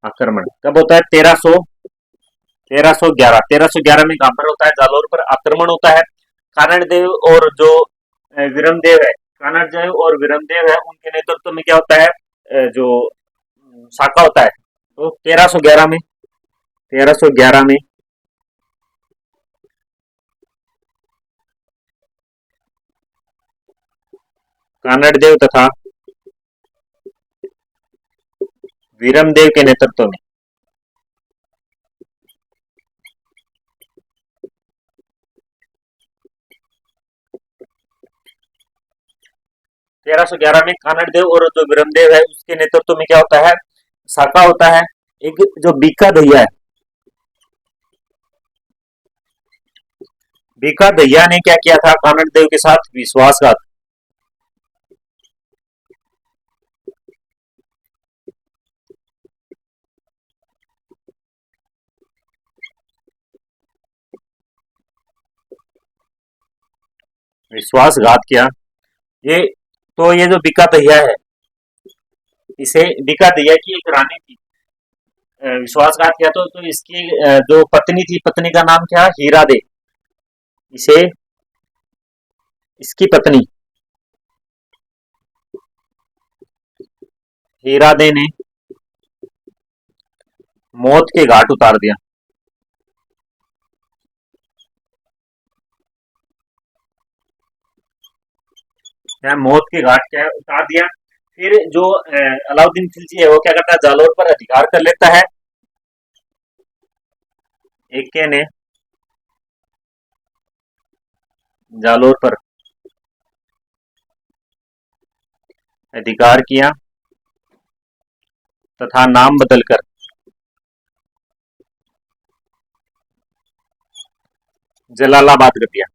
आक्रमण कब होता है, 1311 में कहां पर होता है, जालोर पर आक्रमण होता है। कानड़ देव और जो विरमदेव है, कानड़ देव और विरमदेव है, उनके नेतृत्व में क्या होता है, जो साका होता है। तो 1311 में कानड़ देव तथा वीरमदेव के नेतृत्व में में कानड़ देव और जो वीरमदेव है उसके नेतृत्व में क्या होता है, साका होता है। एक जो बीका दहिया है, बीका दहिया ने क्या किया था, कानड़ देव के साथ विश्वासघात, विश्वासघात किया। ये तो ये जो बीका दहिया है, इसे बीका दहिया की एक रानी थी, विश्वासघात किया, तो इसकी जो पत्नी थी, पत्नी का नाम क्या, हीरा दे, इसे इसकी पत्नी हीरा दे ने मौत के घाट उतार दिया। क्या मौत के घाट क्या है, उतार दिया। फिर जो अलाउद्दीन खिलजी है वो क्या करता है, जालोर पर अधिकार कर लेता है। एक्के ने जालोर पर अधिकार किया तथा नाम बदलकर जलालाबाद कर दिया।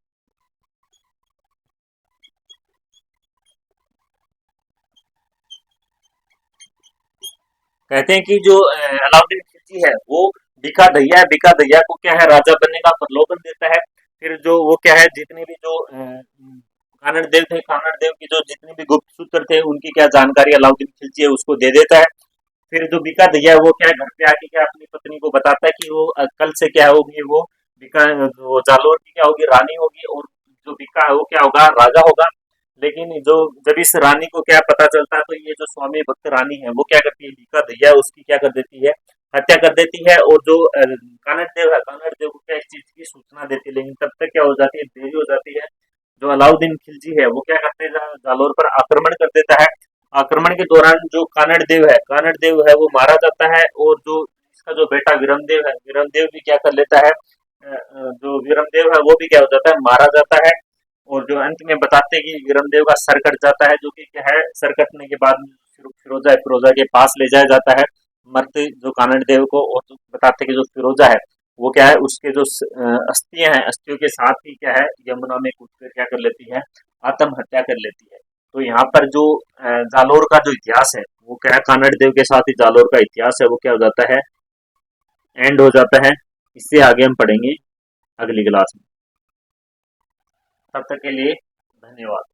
कहते हैं कि जो अलाउद्दीन खिलजी है वो बीका दहिया है, बीका दहिया को क्या है, राजा बनने का प्रलोभन देता है। फिर जो वो क्या है, जितने भी जो कानड़ देव थे, कानड़ देव की जो जितने भी गुप्त सूत्र थे उनकी क्या जानकारी अलाउद्दीन खिलजी है उसको दे देता है। फिर जो बीका दैया है वो क्या है, घर पे आके क्या अपनी पत्नी को बताता है कि वो कल से क्या होगी, वो बीका, वो जालोर की क्या होगी, रानी होगी, और जो बीका है वो क्या होगा, राजा होगा। लेकिन जो जब इस रानी को क्या पता चलता है, तो ये जो स्वामी भक्त रानी है वो क्या करती है, बीका दैया है उसकी क्या कर देती है, हत्या कर देती है। और जो कानड़ देव है, कानड़ देव को क्या इस चीज की सूचना देती है, लेकिन तब तक क्या हो जाती है, देरी हो जाती है। जो अलाउद्दीन खिलजी है वो क्या करते हैं, जालोर पर आक्रमण कर देता है। आक्रमण के दौरान जो कानड़ देव है वो मारा जाता है। और जो इसका जो बेटा विरमदेव है, विरमदेव भी क्या कर लेता है, जो विरमदेव है वो भी क्या हो जाता है, मारा जाता है। और जो अंत में बताते हैं कि विरमदेव का सर कट जाता है, जो कि क्या है, सर कटने के बाद फिरोजा के पास ले जाया जाता है, मरते जो कानड़ देव को। और जो बताते हैं कि जो फिरोजा है वो क्या है, उसके जो अस्थियां हैं, अस्थियों के साथ ही क्या है, यमुना में कूद कर क्या कर लेती है, आत्महत्या कर लेती है। तो यहाँ पर जो जालोर का जो इतिहास है वो क्या है, कानड़ देव के साथ ही जालोर का इतिहास है वो क्या हो जाता है, एंड हो जाता है। इससे आगे हम पढ़ेंगे अगली क्लास में। तब तक के लिए धन्यवाद।